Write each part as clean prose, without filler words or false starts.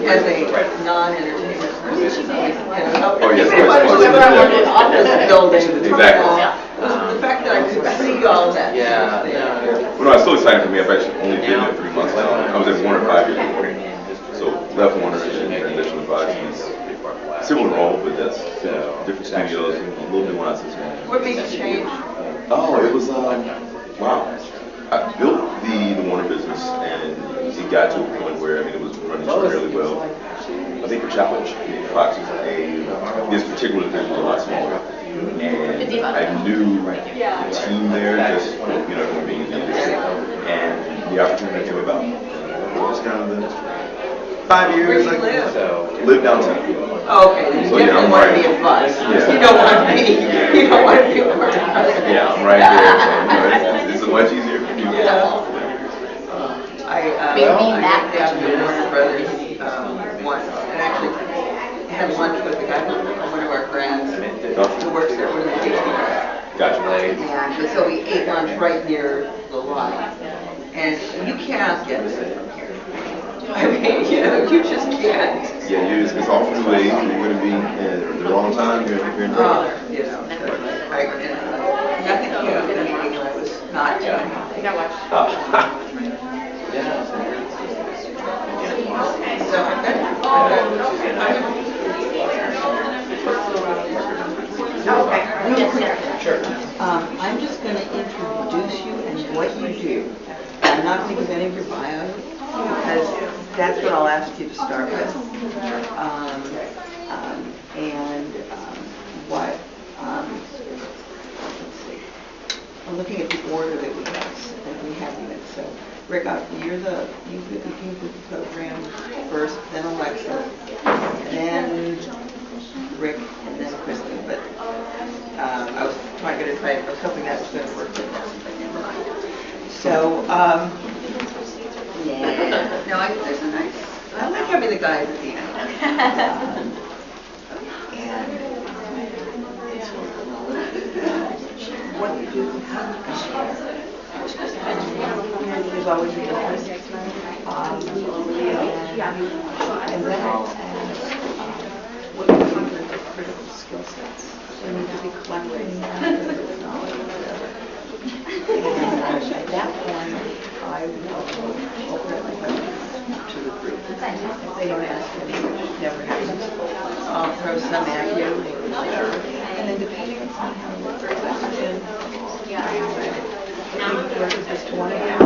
as a non-entertainment person, Oh, yes, whoever I work in office building. Exactly. The fact that I could see all of that. Well, no, it's so exciting for me. I've actually only been there 3 months now. I was at Warner 5 years ago. So left Warner and transition advisors. Similar role, but that's different studios, a little bit more access. What made you change? Oh, it was wow. I built the Warner business, and it got to a point where it was running fairly well. I think for challenge, Fox is this particular division was a lot smaller, and I knew the team there just from being in the industry, and the opportunity came about. It was kind of the 5 years. Where do you live? Live downtown. Oh, okay. You definitely want to be a bus. Yeah. You don't want to be. You don't want to be a part of it. Yeah, I'm right there. So, it's much easier for me. Yeah. I met down to Warner Brothers once, and actually had lunch with a guy, one of our friends, who works there, one of the PhD. Gotcha. And so we ate lunch right near the line, and you can't get it from here. I mean, you just can't. Yeah, it's all freeway. You're going to be at the wrong time. You're in trouble. Nothing came up in the meeting, and I was not. I think I watched. So I'm good. Okay. Sure. I'm just going to introduce you and what you do. I'm not going to give any of your bio because that's what I'll ask you to start with. Let's see. I'm looking at the order that we have you in. So, Rick, you came through the program first, then Alexis, then Rick, and then Kristen. But I was hoping that was going to work, but never mind. So, yeah. No, there's a nice. I like having the guys at the end. What you do, there's always a difference. And then I'll ask what you do for critical skill sets. They need to be collecting knowledge or whatever. And at that point, I will open up my questions to the group. If they don't ask any, which never happens, I'll throw some at you. And then depending on how the question, just one and a half, I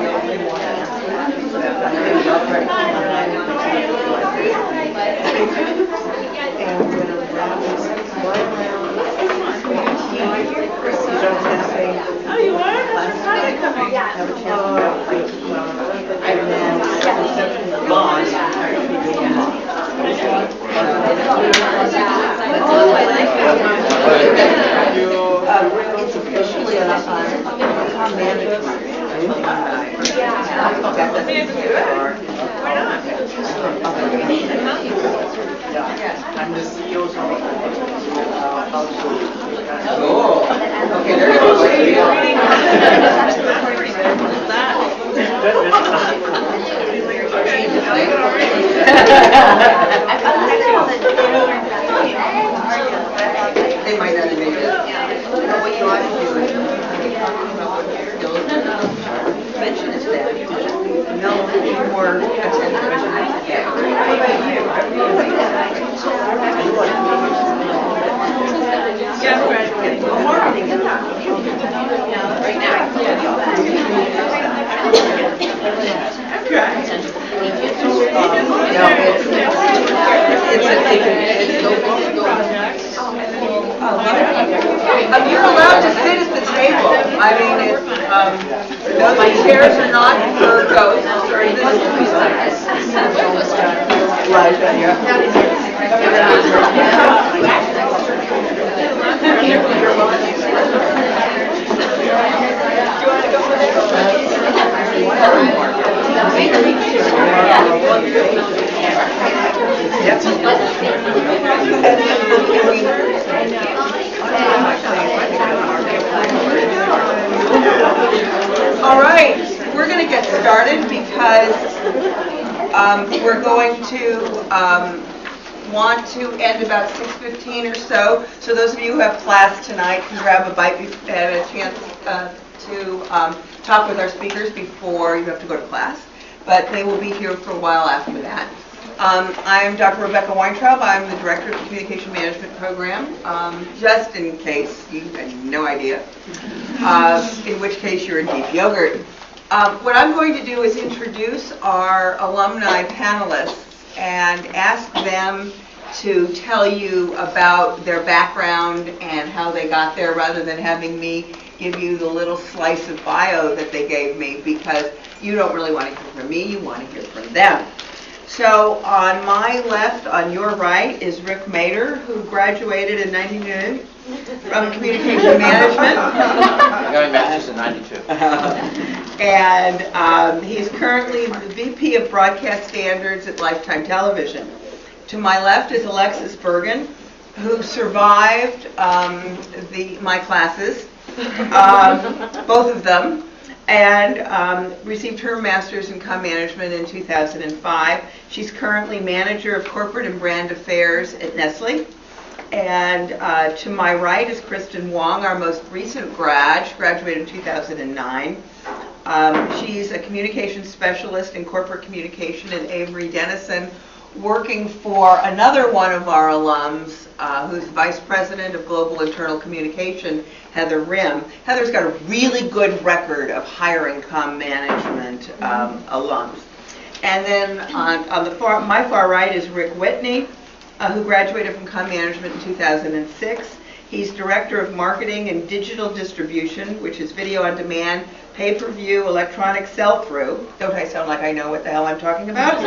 only want to answer. And we're going to round this one round. You don't have to say, oh, you are? Have a chance to go. And then the bond. It's officially on management. I'm the skills of oh, okay, there you go. They might not have made it. What you ought to do is mention it to them. No more attention. What about you? Yeah, graduating. Well, marketing is not right now. You're allowed to sit at the table. I mean, those chairs are not for ghosts or All right, we're going to get started because We're going to want to end about 6:15 or so. So those of you who have class tonight can grab a bite and a chance to talk with our speakers before you have to go to class. But they will be here for a while after that. I'm Dr. Rebecca Weintraub. I'm the Director of the Communication Management Program, just in case you had no idea, in which case you're in deep yogurt. What I'm going to do is introduce our alumni panelists and ask them to tell you about their background and how they got there, rather than having me give you the little slice of bio that they gave me, because you don't really want to hear from me, you want to hear from them. So on my left, on your right, is Ric Mader, who graduated in 99 from Communication Management. I got my master's in 92. And he's currently the VP of Broadcast Standards at Lifetime Television. To my left is Alexis Bergen, who survived my classes, both of them, and received her master's in comm management in 2005. She's currently manager of corporate and brand affairs at Nestlé. And to my right is Kristen Wong, our most recent grad. She graduated in 2009. She's a communications specialist in corporate communication at Avery Dennison, working for another one of our alums, who's Vice President of Global Internal Communication, Heather Rim. Heather's got a really good record of hiring comm management alums. And then on my far right is Ric Whitney, who graduated from comm management in 2006. He's Director of Marketing and Digital Distribution, which is video on demand, pay-per-view, electronic sell-through. Don't I sound like I know what the hell I'm talking about?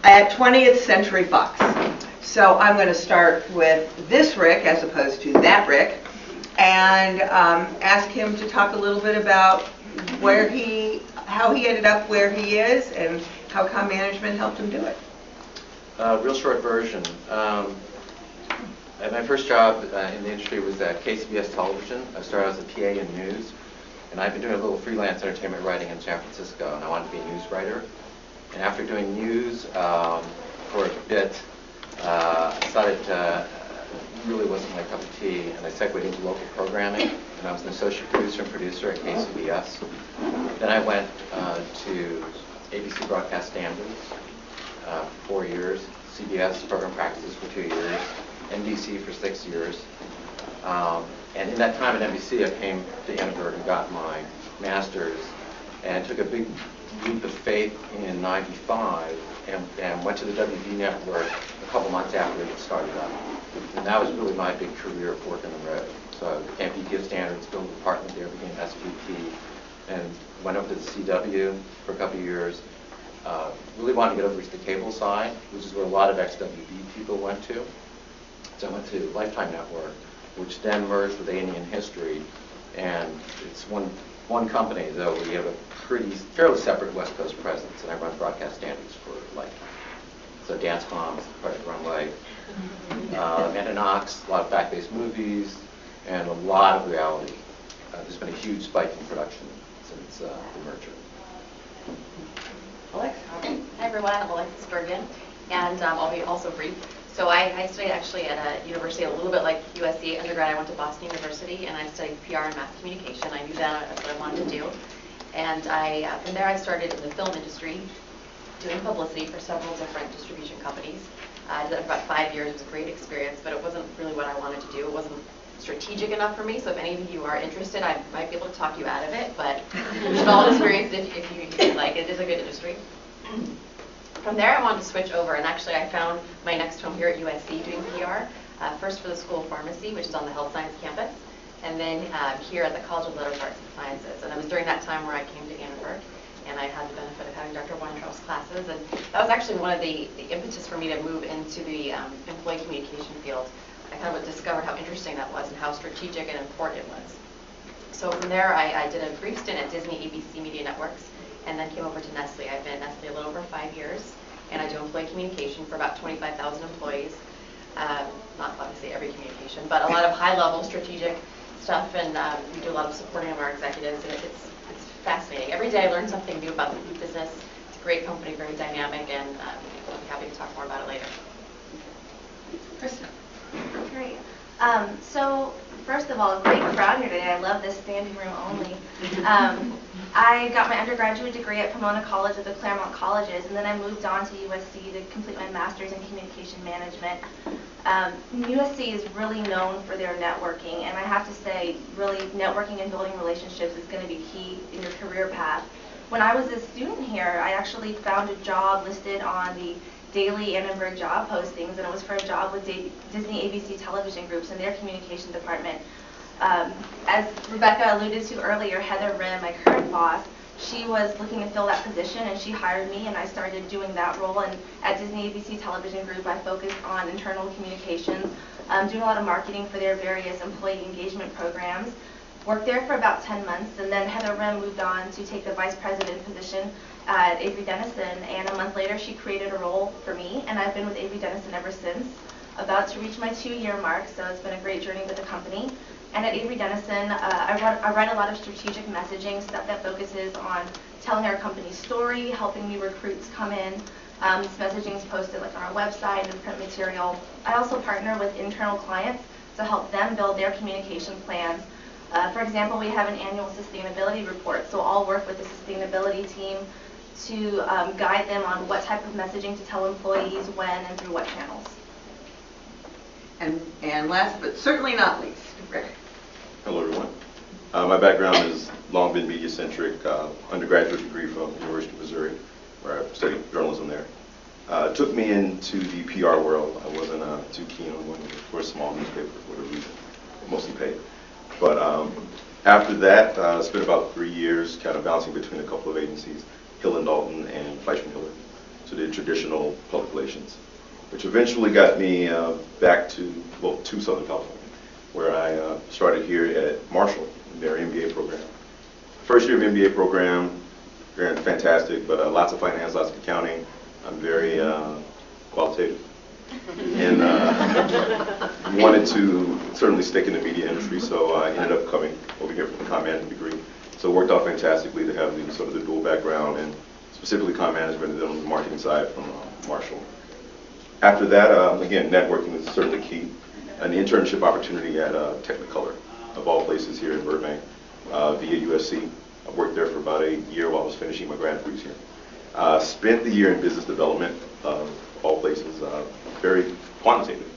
At 20th Century Fox. So I'm going to start with this Ric as opposed to that Ric, and ask him to talk a little bit about how he ended up where he is and how comm management helped him do it. Real short version. My first job in the industry was at KCBS Television. I started as a PA in news, and I've been doing a little freelance entertainment writing in San Francisco, and I wanted to be a news writer. And after doing news for a bit, I decided really wasn't my cup of tea, and I segued into local programming, and I was an associate producer and producer at KCBS. Then I went to ABC Broadcast Standards for 4 years, CBS program practices for 2 years, NBC for 6 years. And in that time at NBC, I came to Annenberg and got my master's, and took a big leap of faith in '95 and went to the WB network a couple months after it started up. And that was really my big career of working the road. So I became VP of Standards, built a department there, became SVP, and went over to the CW for a couple of years. Really wanted to get over to the cable side, which is where a lot of ex-WB people went to. So I went to Lifetime Network, which then merged with A&E History, and it's one company, though we have a fairly separate West Coast presence, and I run broadcast standards for Lifetime. So Dance Moms, Project Runway, Amanda Knox, a lot of fact-based movies, and a lot of reality. There's been a huge spike in production since the merger. Alex? Hi everyone, I'm Alexis Bergen, and I'll be also brief. So I studied actually at a university a little bit like USC undergrad. I went to Boston University, and I studied PR and mass communication. I knew that's what I wanted to do. And from there I started in the film industry, doing publicity for several different distribution companies. I did that for about 5 years. It was a great experience, but it wasn't really what I wanted to do. It wasn't strategic enough for me, so if any of you are interested, I might be able to talk you out of it, but you should all experience it if you like it. It is a good industry. From there, I wanted to switch over, and actually I found my next home here at USC doing PR, first for the School of Pharmacy, which is on the Health Science campus, and then here at the College of Liberal Arts and Sciences. And it was during that time where I came to Annenberg, and I had the benefit of having Dr. Weintraub's classes, and that was actually one of the impetus for me to move into the employee communication field. I kind of discovered how interesting that was and how strategic and important it was. So from there, I did a brief stint at Disney ABC Media Networks, and then came over to Nestlé. I've been at Nestlé a little over 5 years, and I do employee communication for about 25,000 employees. Not obviously every communication, but a lot of high-level strategic stuff, and we do a lot of supporting of our executives, and it's fascinating. Every day I learn something new about the food business. It's great company, very dynamic, and I'll be happy to talk more about it later. Kristen. Great. So first of all, great crowd here today. I love this standing room only. I got my undergraduate degree at Pomona College at the Claremont Colleges, and then I moved on to USC to complete my master's in communication management. USC is really known for their networking, and I have to say, really, networking and building relationships is going to be key in your career path. When I was a student here, I actually found a job listed on the daily Annenberg job postings, and it was for a job with Disney ABC television groups in their communication department. As Rebecca alluded to earlier, Heather Rim, my current boss, she was looking to fill that position, and she hired me, and I started doing that role. And at Disney ABC television group, I focused on internal communications, doing a lot of marketing for their various employee engagement programs. Worked there for about 10 months, and then Heather Rim moved on to take the vice president position at Avery Dennison, and a month later she created a role for me, and I've been with Avery Dennison ever since, about to reach my 2-year mark, so it's been a great journey with the company. And at Avery Dennison, I write a lot of strategic messaging, stuff that focuses on telling our company's story, helping new recruits come in. This messaging is posted like on our website and print material. I also partner with internal clients to help them build their communication plans. For example, we have an annual sustainability report, so I'll work with the sustainability team to guide them on what type of messaging to tell employees when and through what channels. And last but certainly not least, Rick. Hello, everyone. My background has long been media-centric. Undergraduate degree from the University of Missouri, where I studied journalism there. It took me into the PR world. I wasn't too keen on going for a small newspaper for whatever reason, mostly paid. But after that, I spent about 3 years kind of bouncing between a couple of agencies, Hill & Dalton and Fleishman Hillard, so did traditional public relations, which eventually got me back to Southern California, where I started here at Marshall, their MBA program. First year of MBA program, very fantastic, but lots of finance, lots of accounting. I'm very qualitative. And wanted to certainly stick in the media industry, so I ended up coming over here for the comm management degree. So it worked out fantastically to have the sort of the dual background, and specifically comm management and then on the marketing side from Marshall. After that, again, networking is certainly key. An internship opportunity at Technicolor, of all places here in Burbank, via USC. I worked there for about a year while I was finishing my grad degrees here. Spent the year in business development, of all places, very quantitative,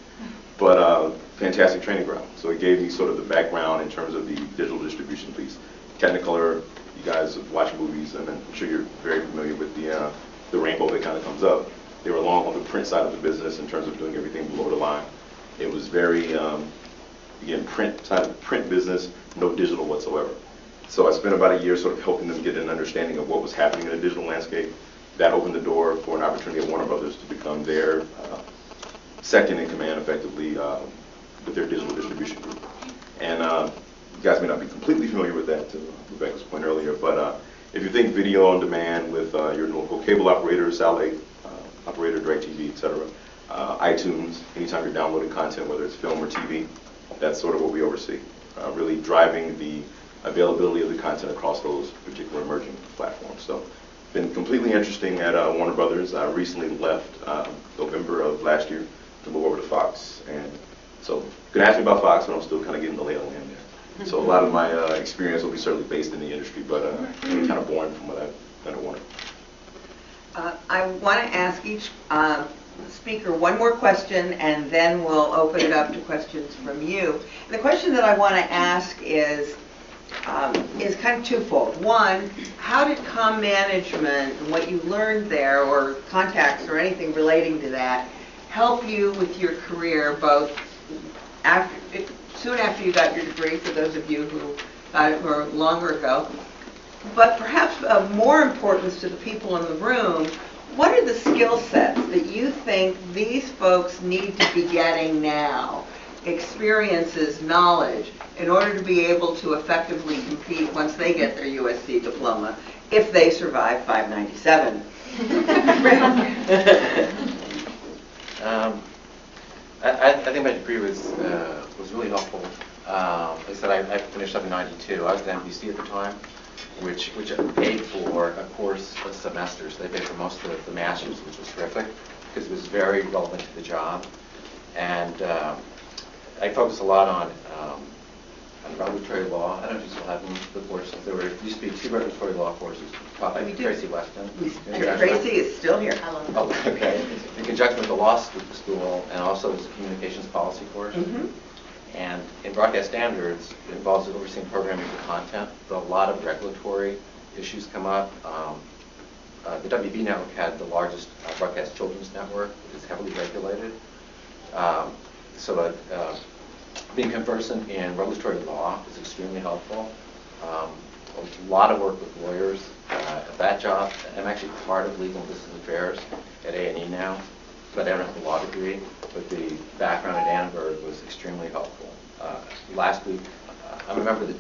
but fantastic training ground. So it gave me sort of the background in terms of the digital distribution piece. Technicolor, you guys watch movies, and I'm sure you're very familiar with the rainbow that kind of comes up. They were along on the print side of the business in terms of doing everything below the line. It was very, again, print business, no digital whatsoever. So I spent about a year sort of helping them get an understanding of what was happening in the digital landscape. That opened the door for an opportunity at Warner Brothers to become their second in command, effectively, with their digital distribution group. And you guys may not be completely familiar with that, to Rebecca's point earlier, but if you think video on demand with your local cable operator, satellite operator, DirecTV, etc., iTunes, anytime you're downloading content, whether it's film or TV, that's sort of what we oversee, really driving the availability of the content across those particular emerging platforms. So, been completely interesting at Warner Brothers. I recently left November of last year to move over to Fox, and so you can ask me about Fox, but I'm still kind of getting the lay of the land there. So a lot of my experience will be certainly based in the industry, but kind of born from what I've done at Warner. I want to ask each speaker one more question, and then we'll open it up to questions from you. And the question that I want to ask is kind of twofold. One, how did comm management and what you learned there, or contacts or anything relating to that, help you with your career, both soon after you got your degree, for those of you who got it more longer ago, but perhaps of more importance to the people in the room, what are the skill sets that you think these folks need to be getting now, experiences, knowledge, in order to be able to effectively compete once they get their USC diploma, if they survive 597? I think my degree was really helpful. Like I said, I finished up in '92. I was at NBC at the time, which paid for a course of semesters. They paid for most of the master's, which was terrific because it was very relevant to the job. And I focused a lot on regulatory law. I don't know if you still have them, the courses. There used to be 2 regulatory law courses taught by Tracy Weston. Tracy is still here. I love it. Oh, okay. In conjunction with the law school, and also as a communications policy course. And in broadcast standards, it involves overseeing programming for content. But a lot of regulatory issues come up. The WB network had the largest broadcast children's network. It's heavily regulated. So being conversant in regulatory law is extremely helpful. A lot of work with lawyers. That job, I'm actually part of legal and business affairs at A&E now, but I don't have a law degree. But the background at Annenberg was extremely helpful. Last week, I'm a member of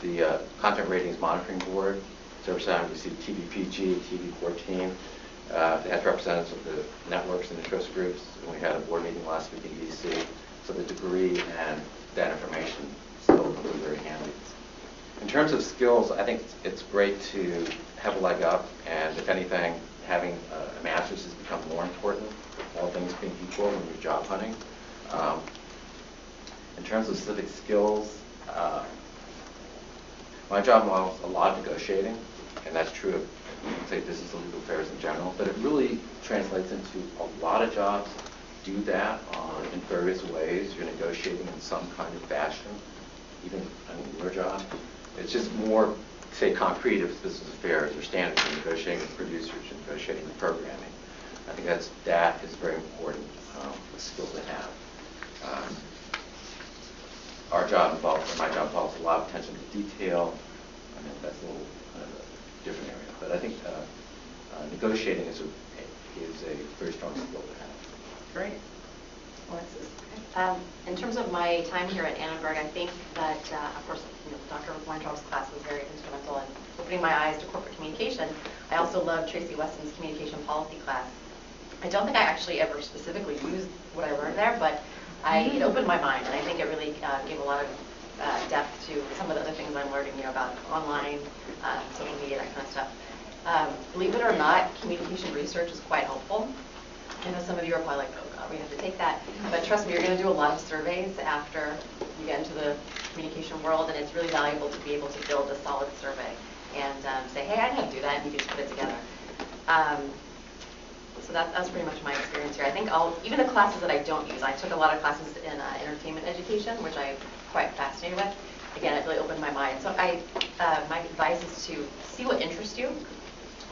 the Content Ratings Monitoring Board. So every time we see TVPG, TV14, they had representatives of the networks and interest groups, and we had a board meeting last week in DC. So the degree and that information still comes very handy. In terms of skills, I think it's great to have a leg up, and if anything, having a master's has become more important, all things being equal when you're job hunting. In terms of specific skills, my job involves a lot of negotiating, and that's true of, say, business and legal affairs in general, but it really translates into a lot of jobs do that in various ways. You're negotiating in some kind of fashion, even your job. It's just more, say, concrete if it's business affairs or standards. You're negotiating with producers, you're negotiating with programming. I think that is very important skill to have. My job involves a lot of attention to detail. I mean, that's a little kind of a different area, but I think negotiating is a very strong skill to have. Great. Alexis? In terms of my time here at Annenberg, I think that, of course, Dr. Weintraub's class was very instrumental in opening my eyes to corporate communication. I also loved Tracy Weston's communication policy class. I don't think I actually ever specifically used what I learned there, but it opened my mind, and I think it really gave a lot of depth to some of the other things I'm learning, about online, social media, that kind of stuff. Believe it or not, communication research is quite helpful. I know some of you are probably like, oh God, we have to take that. But trust me, you're going to do a lot of surveys after you get into the communication world, and it's really valuable to be able to build a solid survey and say, hey, I know how to do that, and you can just put it together. So that's pretty much my experience here. I think even the classes that I don't use, I took a lot of classes in entertainment education, which I'm quite fascinated with. Again, it really opened my mind. So my advice is to see what interests you.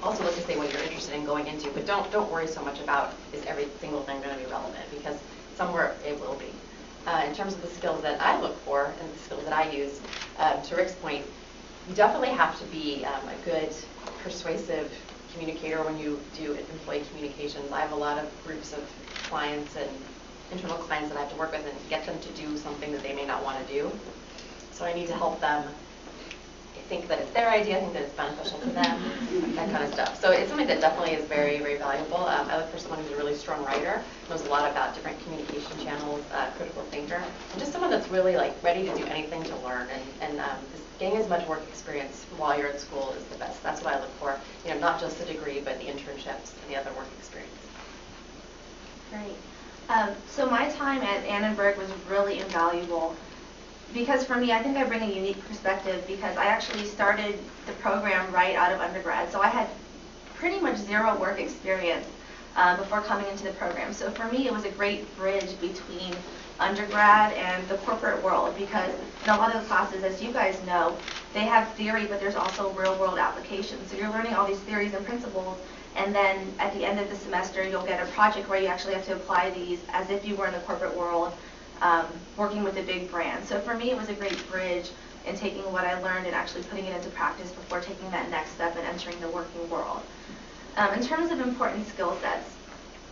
Also look to say what you're interested in going into, but don't worry so much about is every single thing going to be relevant, because somewhere it will be. In terms of the skills that I look for and the skills that I use, to Ric's point, you definitely have to be a good, persuasive communicator when you do employee communications. I have a lot of groups of clients and internal clients that I have to work with and get them to do something that they may not want to do. So I need to help them think that it's their idea, think that it's beneficial to them, that kind of stuff. So it's something that definitely is very, very valuable. I look for someone who's a really strong writer, knows a lot about different communication channels, critical thinker, and just someone that's really ready to do anything to learn, and getting as much work experience while you're at school is the best. That's what I look for. Not just the degree, but the internships and the other work experience. Great. So my time at Annenberg was really invaluable. Because for me, I think I bring a unique perspective because I actually started the program right out of undergrad. So I had pretty much zero work experience before coming into the program. So for me, it was a great bridge between undergrad and the corporate world, because in a lot of the classes, as you guys know, they have theory, but there's also real-world applications. So you're learning all these theories and principles, and then at the end of the semester, you'll get a project where you actually have to apply these as if you were in the corporate world, working with a big brand. So for me, it was a great bridge in taking what I learned and actually putting it into practice before taking that next step and entering the working world. In terms of important skill sets,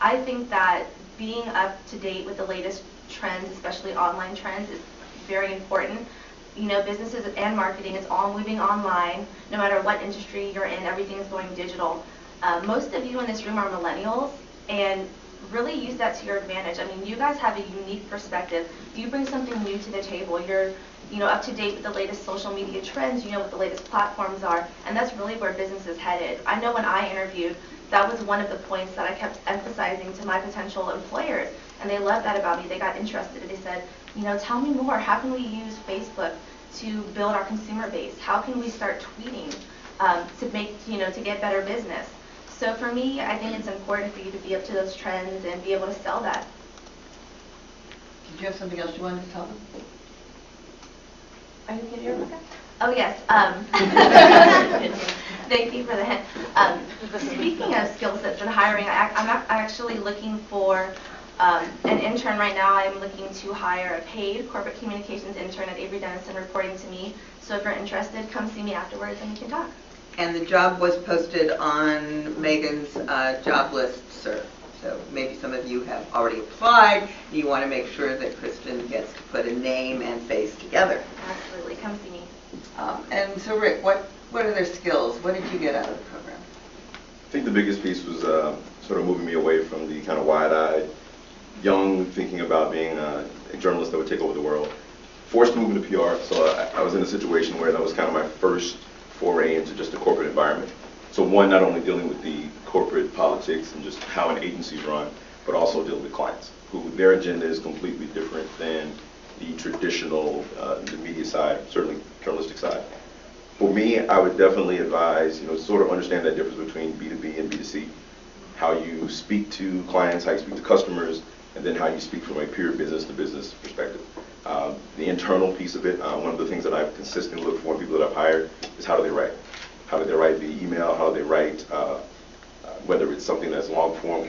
I think that being up to date with the latest trends, especially online trends, is very important. Businesses and marketing, it's all moving online. No matter what industry you're in, everything is going digital. Most of you in this room are millennials, and really use that to your advantage. I mean, you guys have a unique perspective. You bring something new to the table. You're up to date with the latest social media trends, what the latest platforms are, and that's really where business is headed. I know when I interviewed, that was one of the points that I kept emphasizing to my potential employers, and they loved that about me. They got interested, and they said, tell me more. How can we use Facebook to build our consumer base? How can we start tweeting to make, to get better business? So for me, I think it's important for you to be up to those trends and be able to sell that. Did you have something else you wanted to tell them? Are you going to hear Rebecca? Oh, yes. Thank you for the hint. Speaking of skill sets and hiring, I'm actually looking for an intern right now. I'm looking to hire a paid corporate communications intern at Avery Dennison reporting to me. So if you're interested, come see me afterwards and we can talk. And the job was posted on Megan's job list, sir. So maybe some of you have already applied. You want to make sure that Kristen gets to put a name and face together. Absolutely. Come see me. And so, Rick, what are their skills? What did you get out of the program? I think the biggest piece was sort of moving me away from the kind of wide-eyed, young thinking about being a journalist that would take over the world. Forced to move into PR, so I was in a situation where that was kind of my first foray into just the corporate environment. So one, not only dealing with the corporate politics and just how an agency's run, but also dealing with clients, who their agenda is completely different than the traditional the media side, certainly journalistic side. For me, I would definitely advise, sort of understand that difference between B2B and B2C. How you speak to clients, how you speak to customers, and then how you speak from a pure business-to-business perspective. The internal piece of it, one of the things that I've consistently looked for in people that I've hired is how do they write? How do they write via email? How do they write, whether it's something that's long form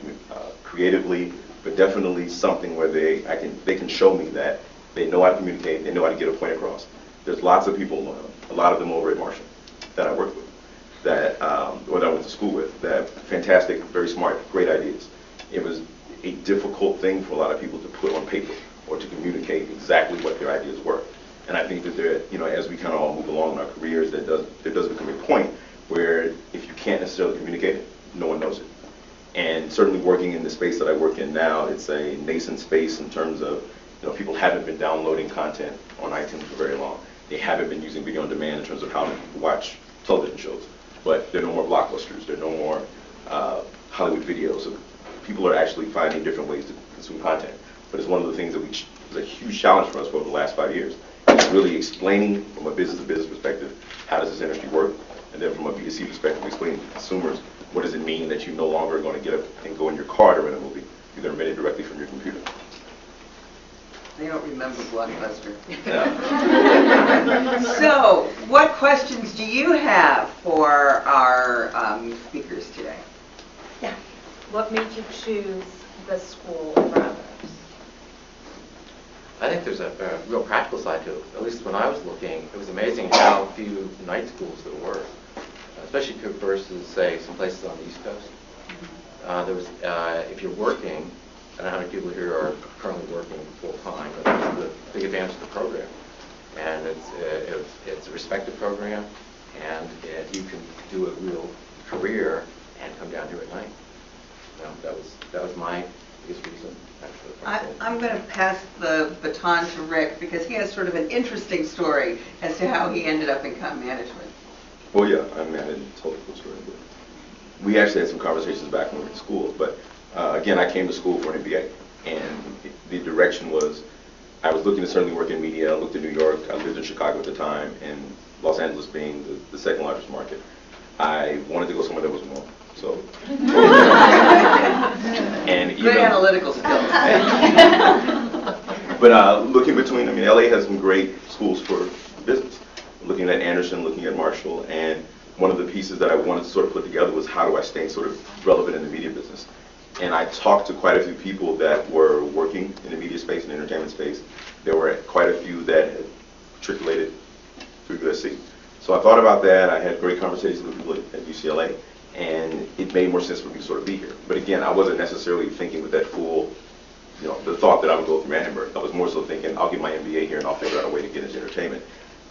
creatively, but definitely something where they can show me that they know how to communicate, they know how to get a point across. There's lots of people, a lot of them over at Marshall that I work with, that or that I went to school with, that fantastic, very smart, great ideas. It was a difficult thing for a lot of people to put on paper or to communicate exactly what their ideas were. And I think that there, as we kind of all move along in our careers, there does become a point where if you can't necessarily communicate it, no one knows it. And certainly working in the space that I work in now, it's a nascent space in terms of, people haven't been downloading content on iTunes for very long. They haven't been using video on demand in terms of how to watch television shows. But there are no more blockbusters. There are no more Hollywood videos. So people are actually finding different ways to consume content. But it's one of the things that was a huge challenge for us over the last 5 years. It's really explaining from a business-to-business perspective, how does this industry work? And then from a B2C perspective, explaining to consumers, what does it mean that you no longer are going to get up and go in your car to rent a movie? You're going to rent it directly from your computer. They don't remember Blockbuster. Yeah. So, what questions do you have for our speakers today? Yeah. What made you choose the school over others? I think there's a real practical side to it. At least when I was looking, it was amazing how few night schools there were, especially versus, say, some places on the East Coast. There was, if you're working, I don't know how many people here are currently working full-time, but that's the big advantage of the program. And it's a respected program, and you can do a real career and come down here at night. That was my biggest reason, actually. I'm going to pass the baton to Rick because he has sort of an interesting story as to how he ended up in comm management. Well, yeah, I didn't tell the full story, but we actually had some conversations back when we were in school. But again, I came to school for an MBA, and the direction was I was looking to certainly work in media. I looked at New York. I lived in Chicago at the time, and Los Angeles being the second largest market. I wanted to go somewhere that was warm. So, and good analytical skills. But looking between, LA has some great schools for business. Looking at Anderson, looking at Marshall, and one of the pieces that I wanted to sort of put together was how do I stay sort of relevant in the media business. And I talked to quite a few people that were working in the media space and entertainment space. There were quite a few that had matriculated through USC. So I thought about that. I had great conversations with people at UCLA, and it made more sense for me to sort of be here. But again, I wasn't necessarily thinking with that full, the thought that I would go through Annenberg. I was more so thinking, I'll get my MBA here and I'll figure out a way to get into entertainment.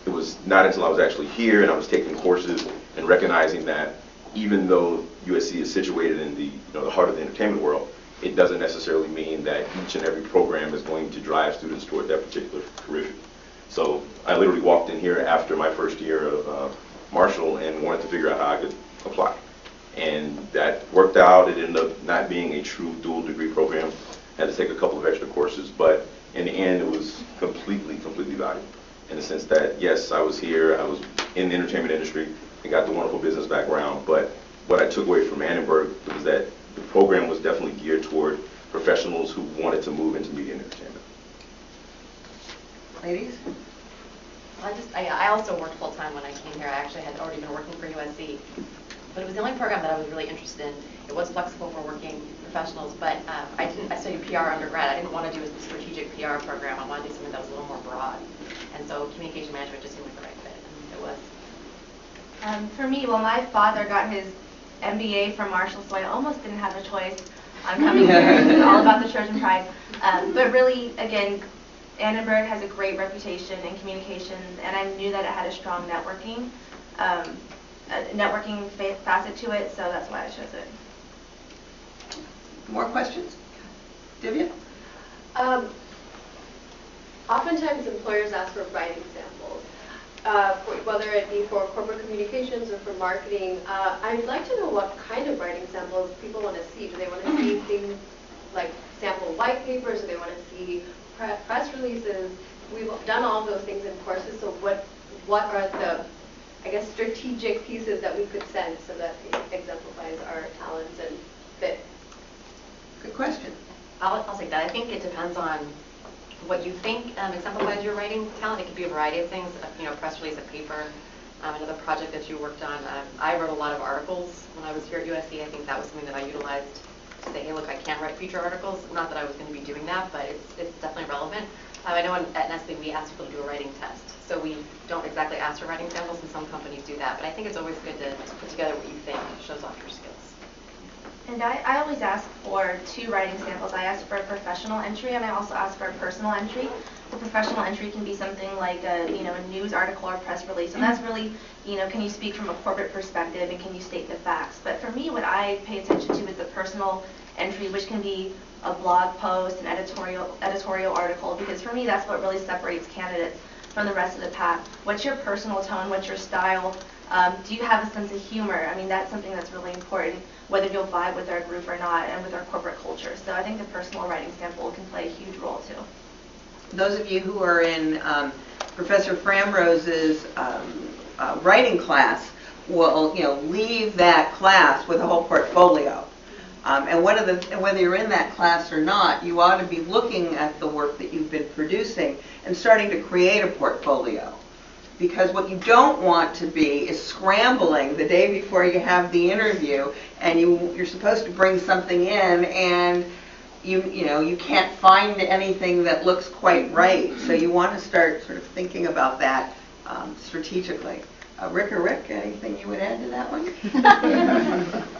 It was not until I was actually here and I was taking courses and recognizing that even though USC is situated in the heart of the entertainment world, it doesn't necessarily mean that each and every program is going to drive students toward that particular career. So I literally walked in here after my first year of Marshall and wanted to figure out how I could apply. And that worked out. It ended up not being a true dual degree program. I had to take a couple of extra courses, but in the end, it was completely valuable. In the sense that, yes, I was here, I was in the entertainment industry, and got the wonderful business background, but what I took away from Annenberg was that the program was definitely geared toward professionals who wanted to move into media and entertainment. Ladies? Well, I also worked full-time when I came here. I actually had already been working for USC, but it was the only program that I was really interested in. It was flexible for working professionals, but I studied PR undergrad. I didn't want to do a strategic PR program. I wanted to do something that was a little more broad. And so communication management just seemed like the right fit, and it was. For me, well, my father got his MBA from Marshall, so I almost didn't have a choice on coming here. It's all about the Trojan pride. But really, again, Annenberg has a great reputation in communications, and I knew that it had a strong networking facet to it, so that's why I chose it. More questions? Divya? Oftentimes employers ask for writing samples, whether it be for corporate communications or for marketing. I'd like to know what kind of writing samples people want to see. Do they want to see things like sample white papers? Do they want to see press releases? We've done all those things in courses, so what are the, I guess, strategic pieces that we could send so that it exemplifies our talents and fit? Good question. I'll take that. I think it depends on what you think exemplifies your writing talent. It could be a variety of things, press release, a paper, another project that you worked on. I wrote a lot of articles when I was here at USC. I think that was something that I utilized to say, hey, look, I can write feature articles. Not that I was going to be doing that, but it's definitely relevant. I know at Nestlé we ask people to do a writing test. So we don't exactly ask for writing samples, and some companies do that. But I think it's always good to put together what you think shows off your skills. And I always ask for 2 writing samples. I ask for a professional entry, and I also ask for a personal entry. The professional entry can be something like a news article or press release, and that's really, can you speak from a corporate perspective and can you state the facts? But for me, what I pay attention to is the personal entry, which can be a blog post, an editorial article, because for me, that's what really separates candidates from the rest of the pack. What's your personal tone? What's your style? Do you have a sense of humor? I mean, that's something that's really important, whether you'll vibe with our group or not, and with our corporate culture. So I think the personal writing sample can play a huge role too. Those of you who are in Professor Framrose's writing class will, leave that class with a whole portfolio. And whether you're in that class or not, you ought to be looking at the work that you've been producing and starting to create a portfolio. Because what you don't want to be is scrambling the day before you have the interview, and you're supposed to bring something in, and you can't find anything that looks quite right. So you want to start sort of thinking about that strategically. Ric, anything you would add to that one?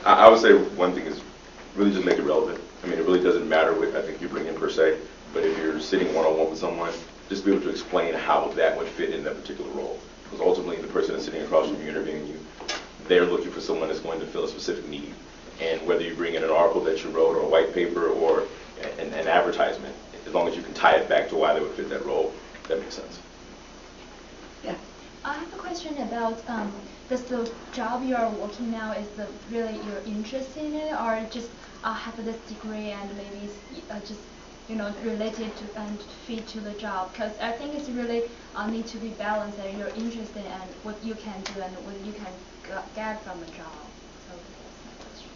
I would say one thing is really just make it relevant. I mean, it really doesn't matter what I think you bring in per se, but if you're sitting one-on-one with someone, just be able to explain how that would fit in that particular role. Because ultimately, the person that's sitting across from you interviewing you, they're looking for someone that's going to fill a specific need. And whether you bring in an article that you wrote or a white paper or an advertisement, as long as you can tie it back to why they would fit that role, that makes sense. Yeah. I have a question about does the job you are working now, is really you're interested in it, or just have this degree and maybe just related to and fit to the job? Because I think it's really need to be balanced, and you're interested in what you can do and what you can get from a job. So that's my question.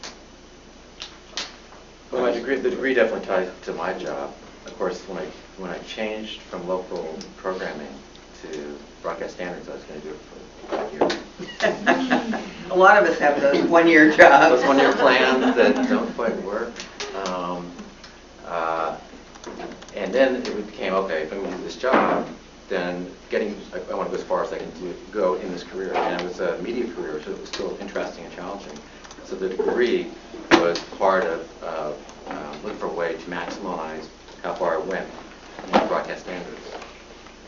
Well, the degree definitely ties to my job. Of course, when I changed from local programming to broadcast standards, I was going to do it for 5 years. A lot of us have those one-year jobs. Those one-year plans that don't quite work. And then it became, okay, if I'm going to do this job, then I want to go as far as I can go in this career. And it was a media career, so it was still interesting and challenging. So the degree was part of looking for a way to maximize how far I went in broadcast standards.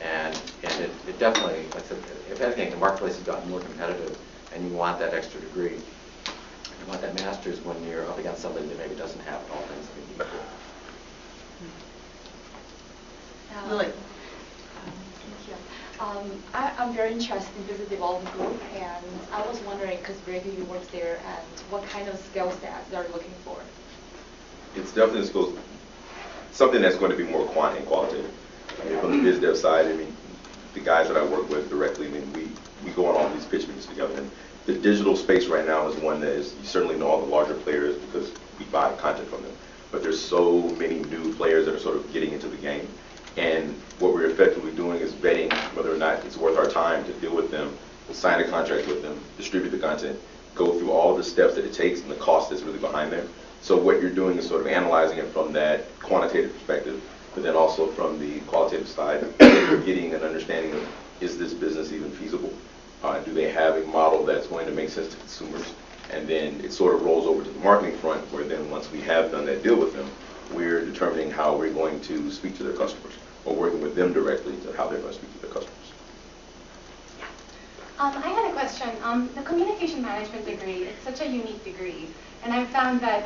And it definitely, like I said, if anything, the marketplace has gotten more competitive, and you want that extra degree. You want that master's when you're up against somebody that maybe doesn't have all things that you need to. Lily. Thank you. I'm very interested in business development group, and I was wondering, because Ric, you work there, and what kind of skill sets are you looking for? It's definitely something that's going to be more quant and qualitative. I mean, from the biz dev side, I mean, the guys that I work with directly, I mean, we go on all these pitch meetings together. And the digital space right now is one that is, you certainly know all the larger players because we buy content from them. But there's so many new players that are sort of getting into the game. And what we're effectively doing is vetting whether or not it's worth our time to deal with them, sign a contract with them, distribute the content, go through all the steps that it takes and the cost that's really behind there. So what you're doing is sort of analyzing it from that quantitative perspective, but then also from the qualitative side, you're getting an understanding of, is this business even feasible? Do they have a model that's going to make sense to consumers? And then it sort of rolls over to the marketing front, where then once we have done that deal with them, we're determining how we're going to speak to their customers, or working with them directly to how they're going to speak to their customers. I had a question. The communication management degree, it's such a unique degree. And I've found that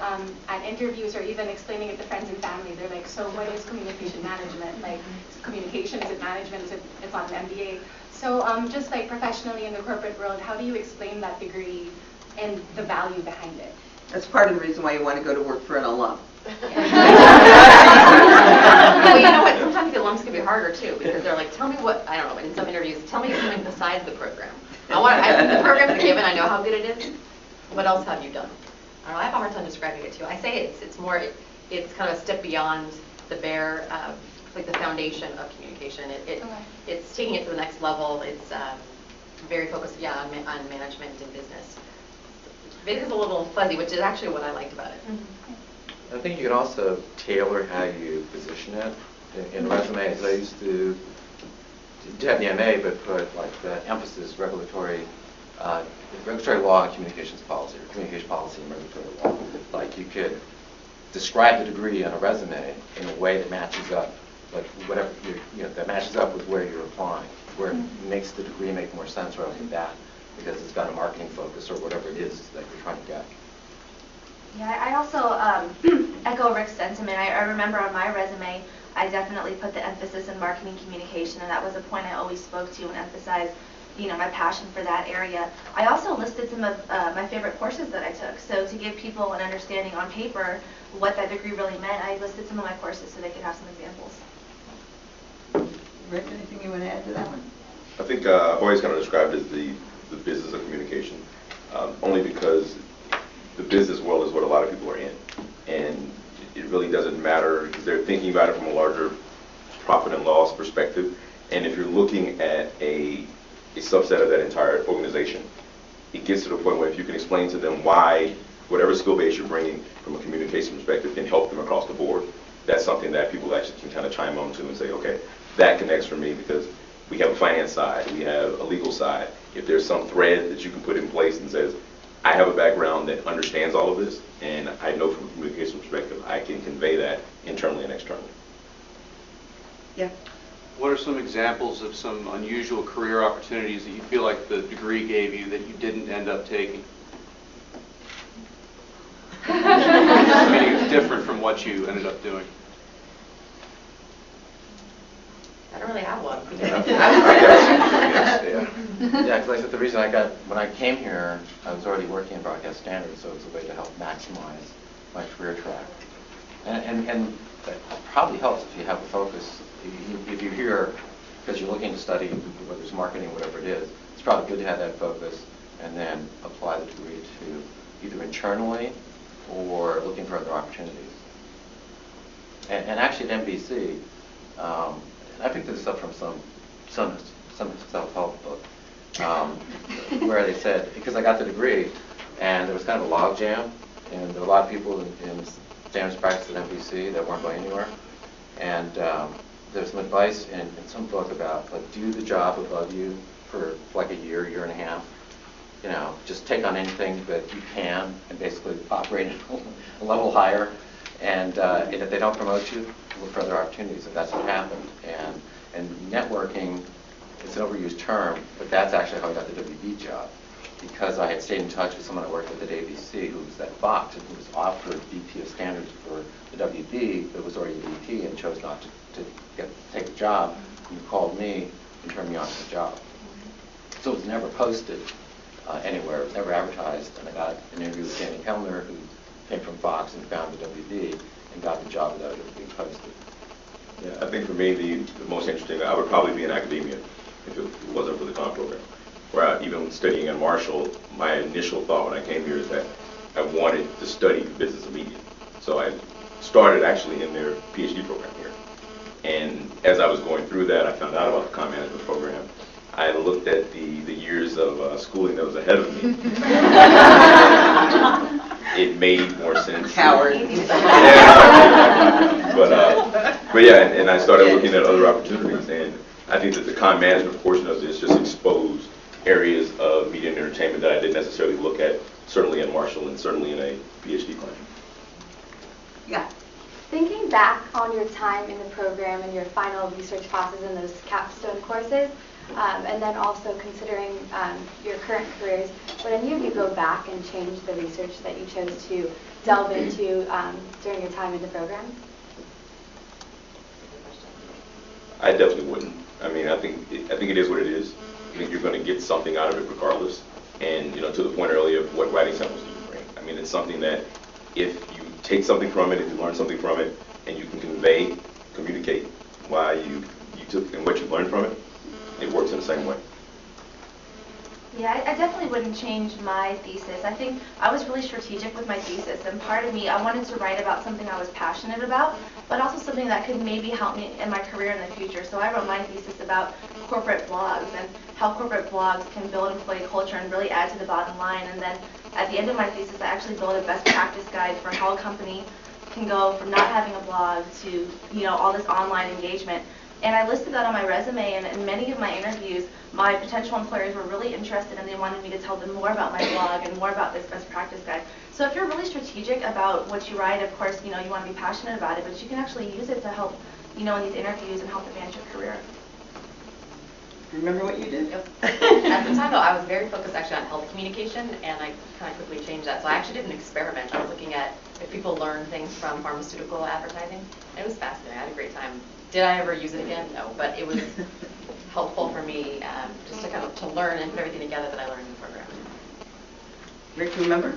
at interviews or even explaining it to friends and family, they're like, so what is communication management? Like, is communication, is it management, it's not an MBA? So just like professionally in the corporate world, how do you explain that degree and the value behind it? That's part of the reason why you want to go to work for an alum. Well, you know what? Sometimes the alums can be harder too, because they're like, tell me what, I don't know, in some interviews, tell me something besides the program. The program's a given, I know how good it is. What else have you done? I don't know, I have a hard time describing it too. I say it's kind of a step beyond the bare, like the foundation of communication. It's taking it to the next level. It's very focused, on management and business. It is a little fuzzy, which is actually what I liked about it. I think you can also tailor how you position it in resumes. I used to have the MA, but put like the emphasis regulatory law and communications policy, or communication policy and regulatory law. Like you could describe the degree on a resume in a way that matches up, like whatever that matches up with where you're applying, where it makes the degree make more sense rather than that, because it's got a marketing focus or whatever it is that you're trying to get. Yeah, I also echo Ric's sentiment. I remember on my resume, I definitely put the emphasis in marketing communication, and that was a point I always spoke to and emphasized, my passion for that area. I also listed some of my favorite courses that I took. So to give people an understanding on paper what that degree really meant, I listed some of my courses so they could have some examples. Ric, anything you want to add to that one? I think I've always kind of described it as the business of communication, only because the business world is what a lot of people are in. And it really doesn't matter because they're thinking about it from a larger profit and loss perspective. And if you're looking at a subset of that entire organization, it gets to the point where if you can explain to them why whatever skill base you're bringing from a communication perspective can help them across the board, that's something that people actually can kind of chime on to and say, okay, that connects for me because we have a finance side, we have a legal side. If there's some thread that you can put in place and says, I have a background that understands all of this, and I know from a communication perspective, I can convey that internally and externally. Yeah. What are some examples of some unusual career opportunities that you feel like the degree gave you that you didn't end up taking? Meaning it's different from what you ended up doing. I don't really have one. Yeah, because I said the reason when I came here, I was already working in broadcast standards, so it was a way to help maximize my career track. And it probably helps if you have a focus. If you're here because you're looking to study, whether it's marketing, whatever it is, it's probably good to have that focus and then apply the degree to either internally or looking for other opportunities. And actually at NBC, I picked this up from some self-help book, where they said, because I got the degree, and there was kind of a log jam, and there were a lot of people in standards practice at NBC that weren't going anywhere, and there's some advice in some book about, like, do the job above you for like a year and a half. Just take on anything that you can and basically operate a level higher. And if they don't promote you, look for other opportunities if that's what happened. And networking, it's an overused term, but that's actually how I got the WB job. Because I had stayed in touch with someone I worked with at ABC who was at Fox and who was offered VP of Standards for the WB, but was already a VP and chose not to take the job. And he called me and turned me on to the job. so it was never posted anywhere. It was never advertised. And I got an interview with Danny Kellner, who came from Fox and founded WB, and got the job without it being posted. Yeah, I think for me, the most interesting, I would probably be in academia if it wasn't for the CON program. Where even studying at Marshall, my initial thought when I came here is that I wanted to study business and media. So I started actually in their PhD program here. And as I was going through that, I found out about the CON management program. I looked at the years of schooling that was ahead of me. It made more sense. Coward. Yeah. But yeah, and I started looking at other opportunities, and I think that the CON management portion of this just exposed areas of media and entertainment that I didn't necessarily look at, certainly at Marshall and certainly in a PhD class. Yeah. Thinking back on your time in the program and your final research classes and those capstone courses, and then also considering your current careers, would any of you go back and change the research that you chose to delve into during your time in the program? I definitely wouldn't. I mean, I think it is what it is. I think you're going to get something out of it regardless. And to the point earlier, what writing samples do you bring? I mean, it's something that if you take something from it, if you learn something from it, and you can communicate why you took and what you learned from it, it works in the same way. Yeah, I definitely wouldn't change my thesis. I think I was really strategic with my thesis, and part of me, I wanted to write about something I was passionate about, but also something that could maybe help me in my career in the future. So I wrote my thesis about corporate blogs and how corporate blogs can build employee culture and really add to the bottom line. And then at the end of my thesis, I actually built a best practice guide for how a company can go from not having a blog to, all this online engagement. And I listed that on my resume, and in many of my interviews, my potential employers were really interested, and they wanted me to tell them more about my blog and more about this best practice guide. So if you're really strategic about what you write, of course, you want to be passionate about it, but you can actually use it to help, in these interviews and help advance your career. Remember what you did? Yep. At the time, though, I was very focused actually on health communication, and I kind of quickly changed that. So I actually did an experiment. I was looking at if people learn things from pharmaceutical advertising. It was fascinating. I had a great time. Did I ever use it again? No, but it was helpful for me just to kind of to learn and put everything together that I learned in the program. Rick, do you remember?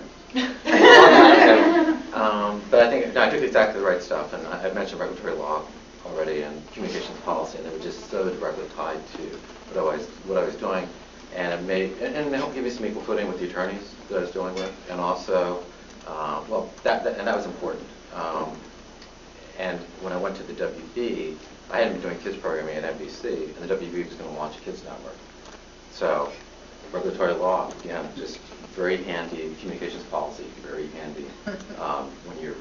But I think I took exactly the right stuff, and I mentioned regulatory law already and communications policy, and they were just so directly tied to what I was doing, and it helped give me some equal footing with the attorneys that I was dealing with, and also that was important. And when I went to the WB, I hadn't been doing kids programming at NBC, and the WB was going to launch a kids network. So regulatory law, again, just very handy. Communications policy, very handy when you're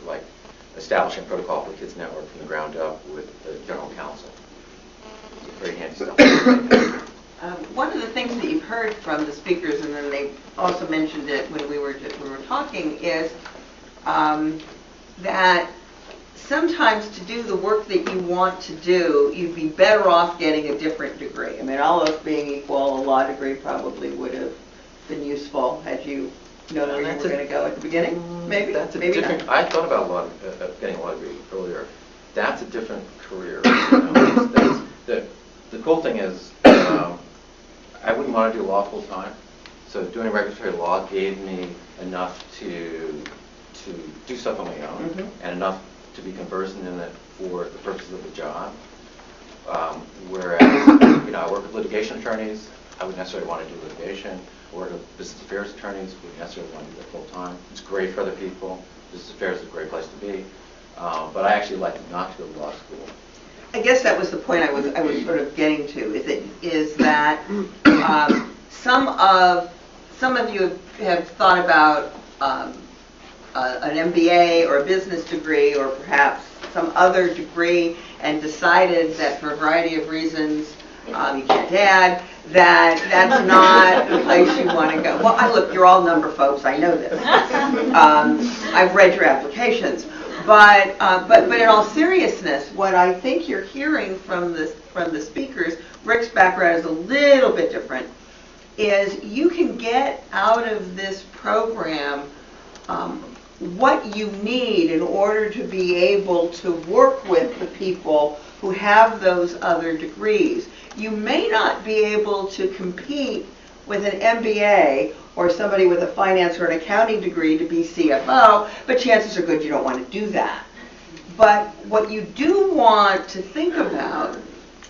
establishing protocol for the kids network from the ground up with the general counsel. It's very handy stuff. One of the things that you've heard from the speakers, and then they also mentioned it when we were talking, is that sometimes to do the work that you want to do, you'd be better off getting a different degree. I mean, all else being equal, a law degree probably would have been useful had you known where you were going to go at the beginning. Maybe. Maybe different. not. I thought about getting a law degree earlier. That's a different career. The cool thing is, I wouldn't want to do law full time. So doing regulatory law gave me enough to do stuff on my own, and enough to be conversant in it for the purposes of the job. Whereas, I work with litigation attorneys. I wouldn't necessarily want to do litigation. I work with business affairs attorneys. Wouldn't necessarily want to do that full time. It's great for other people. Business affairs is a great place to be. But I actually like not to go to law school. I guess that was the point I was sort of getting to. Is that some of you have thought about an MBA or a business degree or perhaps some other degree and decided that for a variety of reasons you can't add, that's not the place you want to go. Well, look, you're all number folks. I know this. I've read your applications. But in all seriousness, what I think you're hearing from the speakers, Rick's background is a little bit different, is you can get out of this program what you need in order to be able to work with the people who have those other degrees. You may not be able to compete with an MBA or somebody with a finance or an accounting degree to be CFO, but chances are good you don't want to do that. But what you do want to think about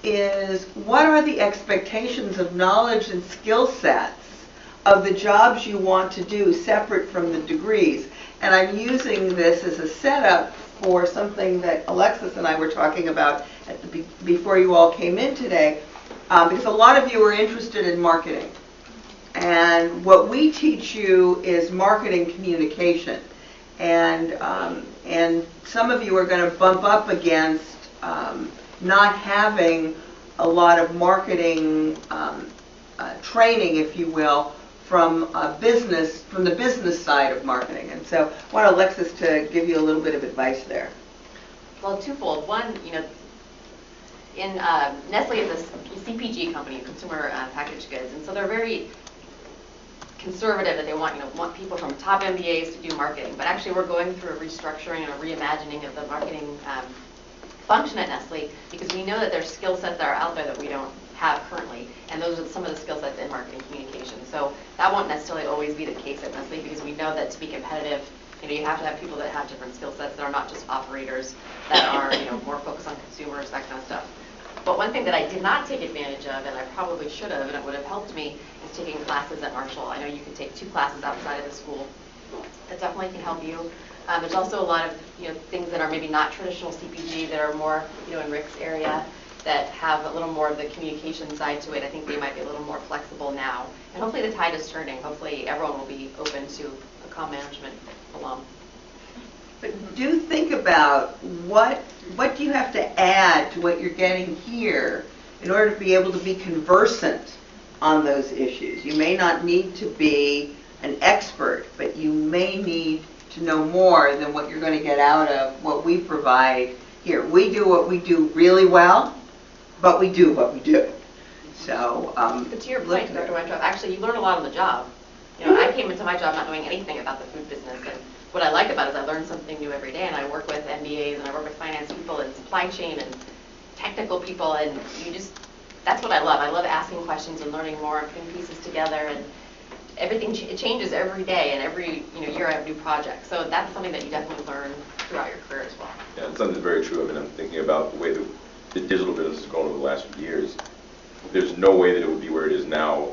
is what are the expectations of knowledge and skill sets of the jobs you want to do separate from the degrees. And I'm using this as a setup for something that Alexis and I were talking about at the before you all came in today, because a lot of you are interested in marketing. And what we teach you is marketing communication. And some of you are going to bump up against not having a lot of marketing training, if you will, from the business side of marketing. And so I want Alexis to give you a little bit of advice there. Well, twofold. One, in Nestlé is a CPG company, consumer packaged goods, and so they're very conservative that they want people from top MBAs to do marketing. But actually, we're going through a restructuring and a reimagining of the marketing function at Nestlé, because we know that there's skill sets that are out there that we don't have currently, and those are some of the skill sets in marketing communication. So that won't necessarily always be the case at Nestlé, because we know that to be competitive, you have to have people that have different skill sets that are not just operators, that are more focused on consumers, that kind of stuff. But one thing that I did not take advantage of, and I probably should have, and it would have helped me, is taking classes at Marshall. I know you can take 2 classes outside of the school. That definitely can help you. There's also a lot of things that are maybe not traditional CPG that are more in Ric's area that have a little more of the communication side to it. I think they might be a little more flexible now. And hopefully the tide is turning. Hopefully everyone will be open to a comm management alum. But do think about what do you have to add to what you're getting here in order to be able to be conversant on those issues. You may not need to be an expert, but you may need to know more than what you're going to get out of what we provide here. We do what we do really well, but we do what we do. So, but to your point, Dr. Weintraub, actually you learn a lot on the job. I came into my job not knowing anything about the food business, and what I like about it is I learn something new every day, and I work with MBAs and I work with finance people and supply chain and technical people, and that's what I love. I love asking questions and learning more and putting pieces together, and everything it changes every day, and every year I have new projects. So that's something that you definitely learn throughout your career as well. Yeah, it's something very true. I mean, I'm thinking about the way the digital business has grown over the last few years. There's no way that it would be where it is now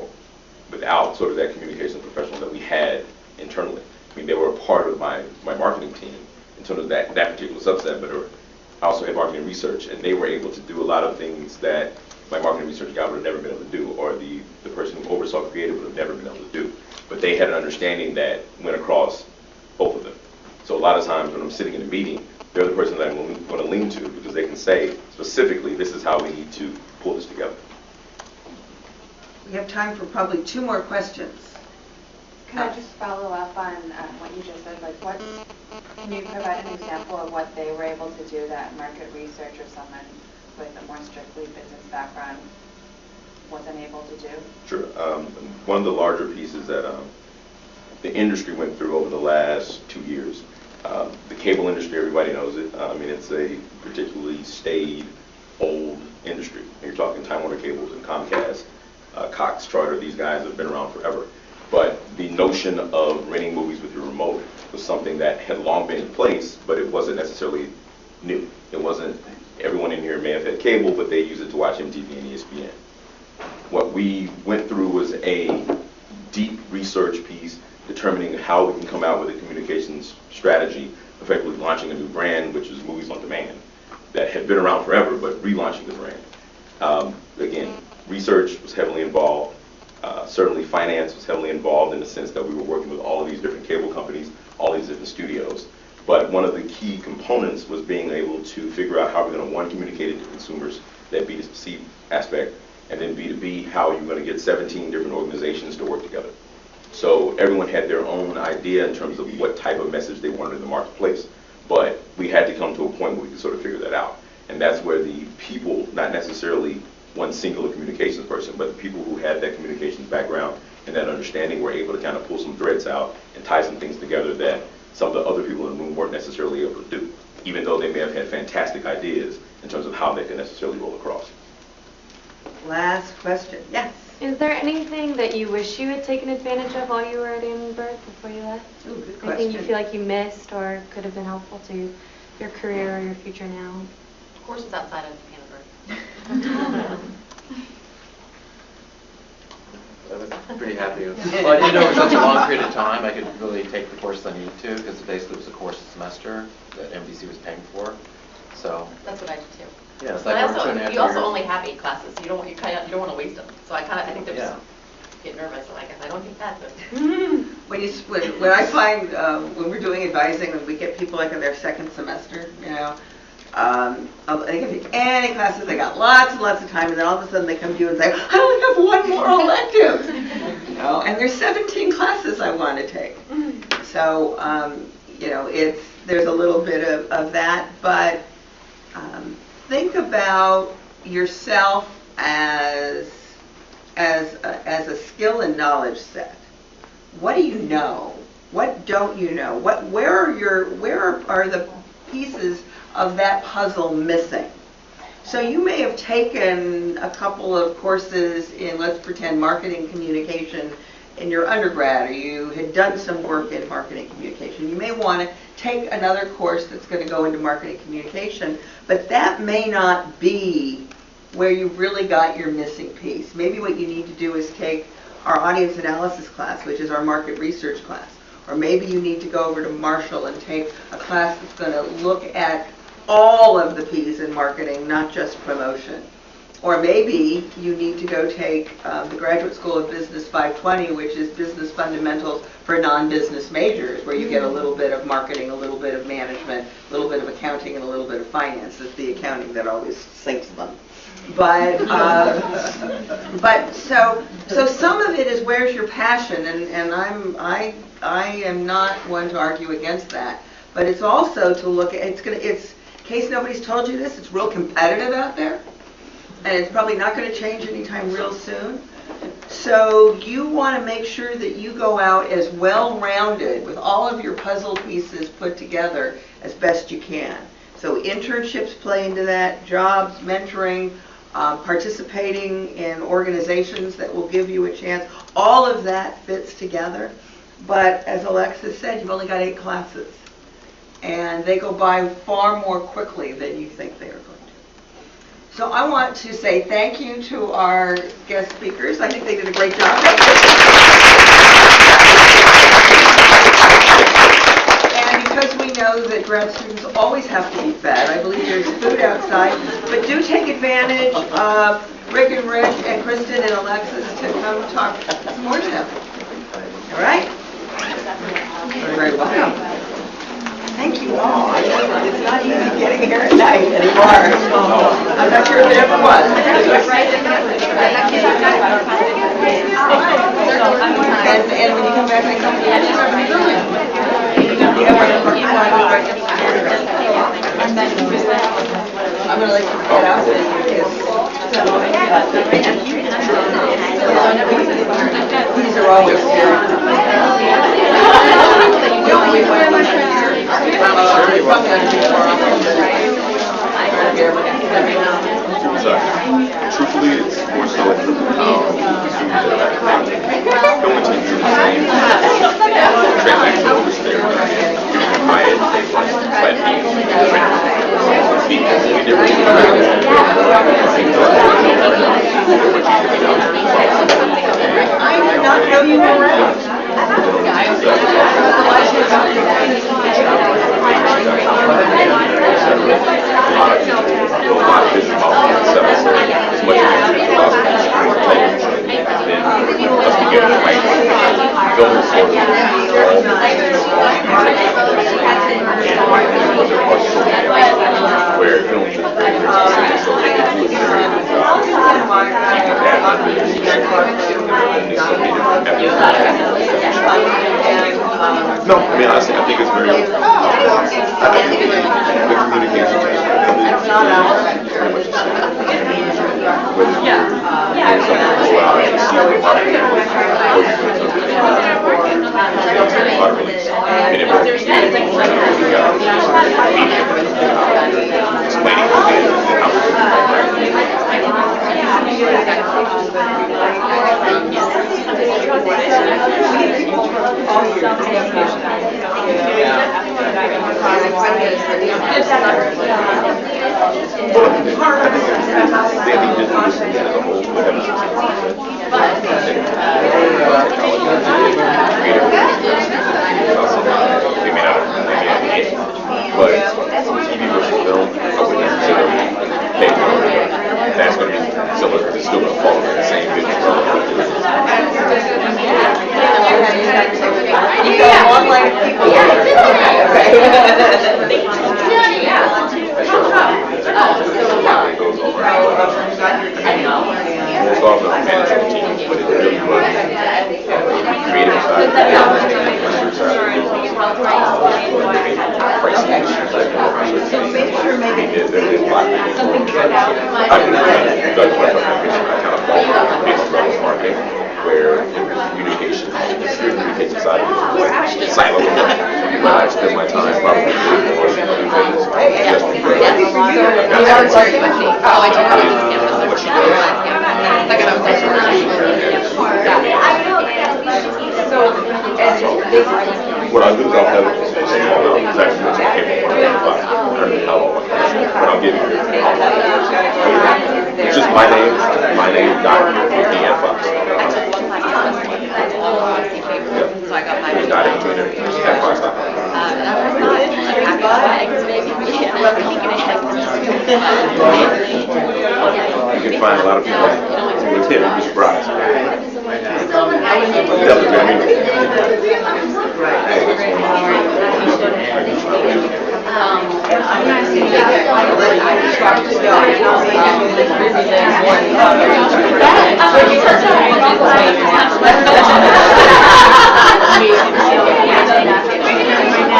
without sort of that communication professional that we had internally. I mean, they were a part of my marketing team in terms of that particular subset, but I also had marketing research, and they were able to do a lot of things that my marketing research guy would have never been able to do, or the person who oversaw creative would have never been able to do. But they had an understanding that went across both of them. So a lot of times when I'm sitting in a meeting, they're the person that I'm going to lean to, because they can say specifically, this is how we need to pull this together. We have time for probably 2 more questions. Can I just follow up on what you just said? Can you provide an example of what they were able to do that market research or someone with a more strictly business background wasn't able to do? Sure. One of the larger pieces that the industry went through over the last 2 years, the cable industry, everybody knows it. I mean, it's a particularly staid, old industry. You're talking Time Warner Cables and Comcast, Cox, Charter, these guys have been around forever. But the notion of renting movies with your remote was something that had long been in place, but it wasn't necessarily new. It wasn't, everyone in here may have had cable, but they use it to watch MTV and ESPN. What we went through was a deep research piece determining how we can come out with a communications strategy, effectively launching a new brand, which is Movies on Demand, that had been around forever, but relaunching the brand. Again, research was heavily involved. Certainly finance was heavily involved in the sense that we were working with all of these different cable companies, all these different studios. But one of the key components was being able to figure out how we're going to, one, communicate it to consumers, that B2C aspect, and then B2B, how you're going to get 17 different organizations to work together. So everyone had their own idea in terms of what type of message they wanted in the marketplace. But we had to come to a point where we could sort of figure that out. And that's where the people, not necessarily one singular communications person, but the people who had that communications background and that understanding were able to kind of pull some threads out and tie some things together that some of the other people in the room weren't necessarily able to do, even though they may have had fantastic ideas in terms of how they could necessarily roll across. Last question. Yes? Is there anything that you wish you had taken advantage of while you were at Annenberg before you left? Ooh, good Anything you question. feel like you missed or could have been helpful to your career or your future now? Courses outside of Annenberg. I was pretty happy. Well, I didn't know it was such a long period of time. I could really take the course I needed to, because basically it was a course a semester that MDC was paying for. So That's what I did too. yeah, it's But like I we're 2.5 also, you also years. only have 8 classes. You don't want to waste them. So I think they're Yeah. just get nervous. I'm like, I don't think that, but. When I find when we're doing advising and we get people like in their second semester, they can take any classes, they got lots and lots of time, and then all of a sudden they come to you and say, I only have one more elective, and there's 17 classes I want to take. So there's a little bit of that, but think about yourself as a skill and knowledge set. What do you know? What don't you know? Where are the pieces of that puzzle missing? So you may have taken a couple of courses in, let's pretend, marketing communication in your undergrad, or you had done some work in marketing communication. You may want to take another course that's going to go into marketing communication, but that may not be where you've really got your missing piece. Maybe what you need to do is take our audience analysis class, which is our market research class. Or maybe you need to go over to Marshall and take a class that's going to look at all of the P's in marketing, not just promotion. Or maybe you need to go take the Graduate School of Business 520, which is business fundamentals for non-business majors, where you get a little bit of marketing, a little bit of management, a little bit of accounting, and a little bit of finance. It's the accounting that always sinks them. But so some of it is where's your passion, and I am not one to argue against that. But it's also to look at it's in case nobody's told you this, it's real competitive out there, and it's probably not going to change anytime real soon. So you want to make sure that you go out as well-rounded with all of your puzzle pieces put together as best you can. So internships play into that, jobs, mentoring, participating in organizations that will give you a chance. All of that fits together. But as Alexis said, you've only got 8 classes. And they go by far more quickly than you think they are going to. So I want to say thank you to our guest speakers. I think they did a great job. And because we know that grad students always have to be fed, I believe there's food outside. But do take advantage of Ric and Kristen and Alexis to come talk some more to them. All right? You're very welcome. Thank you all. It's not easy getting here at night anymore. I'm not sure if it ever was. And when you come back next time, I'm going to let you get out. These are always Truthfully, it's more so the students that are going to use the same transactional understanding. My I did not know you were around. No, I mean, honestly, I think it's very, I think the communication is very much the same. Explaining worked at Ric Whitney. Oh, I did. I was campus. Second, I was What I'll do is I'll have exactly what I came from, what I'll give you. It's just my name, Fox. So I got my It's not in Twitter, at Fox.com. and I was not happy because maybe I love thinking ahead. You can find a lot of people with him, you'd be surprised.